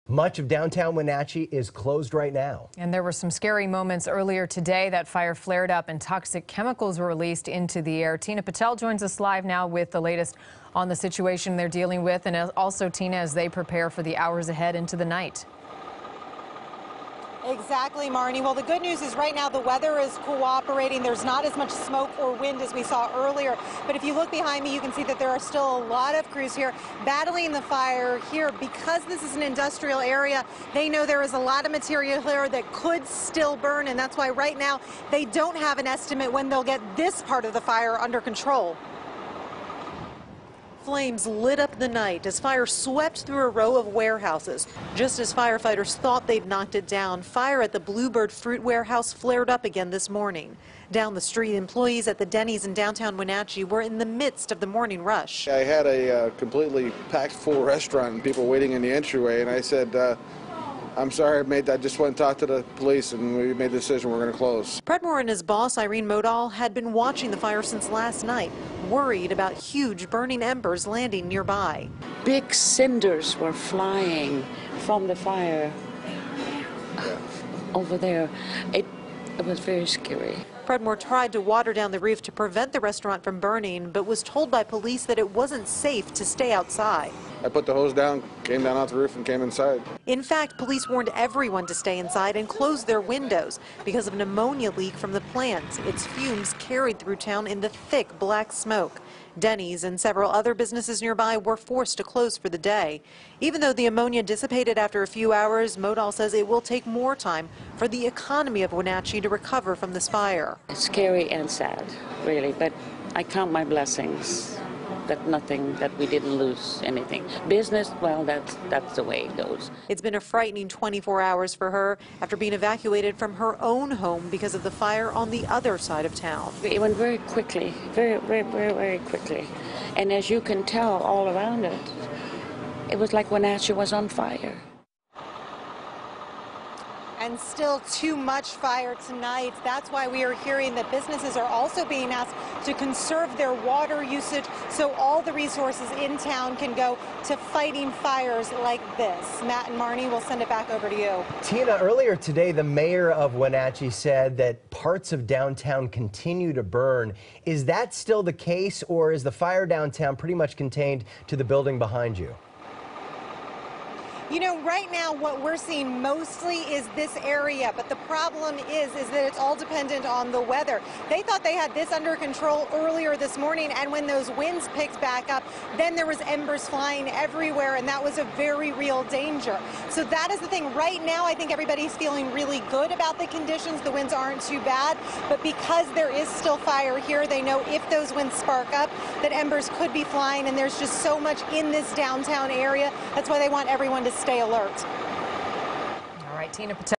Much of downtown Wenatchee is closed right now. And there were some scary moments earlier today. That fire flared up and toxic chemicals were released into the air. Tina Patel joins us live now with the latest on the situation they're dealing with, and also, Tina, as they prepare for the hours ahead into the night. Exactly, Marnie. Well, the good news is right now the weather is cooperating. There's not as much smoke or wind as we saw earlier. But if you look behind me, you can see that there are still a lot of crews here battling the fire here. Because this is an industrial area, they know there is a lot of material here that could still burn. And that's why right now they don't have an estimate when they'll get this part of the fire under control. Flames lit up the night as fire swept through a row of warehouses. Just as firefighters thought they'd knocked it down, fire at the Bluebird fruit warehouse flared up again this morning. Down the street, employees at the Denny's in downtown Wenatchee were in the midst of the morning rush. I had a completely packed full restaurant and people waiting in the entryway, and I said, I'm sorry, I just went and talked to the police, and we made the decision we're going to close. Predmore and his boss, Irene Modal, had been watching the fire since last night, worried about huge burning embers landing nearby. Big cinders were flying from the fire over there. It was very scary. Predmore tried to water down the roof to prevent the restaurant from burning, but was told by police that it wasn't safe to stay outside. I put the hose down, came down off the roof, and came inside. In fact, police warned everyone to stay inside and close their windows because of an ammonia leak from the plant. Its fumes carried through town in the thick black smoke. Denny's and several other businesses nearby were forced to close for the day. Even though the ammonia dissipated after a few hours, Modal says it will take more time for the economy of Wenatchee to recover from this fire. It's scary and sad, really, but I count my blessings that we didn't lose anything. Business, well, that's the way it goes. It's been a frightening 24 hours for her after being evacuated from her own home because of the fire on the other side of town. It went very quickly, very quickly. And as you can tell all around it, it was like Wenatchee was on fire. And still too much fire tonight. That's why we are hearing that businesses are also being asked to conserve their water usage so all the resources in town can go to fighting fires like this. Matt and Marnie, we'll send it back over to you. Tina, earlier today, the mayor of Wenatchee said that parts of downtown continue to burn. Is that still the case, or is the fire downtown pretty much contained to the building behind you? You know, right now what we're seeing mostly is this area, but the problem is that it's all dependent on the weather. They thought they had this under control earlier this morning, and when those winds picked back up, then there was embers flying everywhere, and that was a very real danger. So that is the thing. Right now, I think everybody's feeling really good about the conditions. The winds aren't too bad, but because there is still fire here, they know if those winds spark up, that embers could be flying, and there's just so much in this downtown area. That's why they want everyone to stay alert. All right, Tina Patel.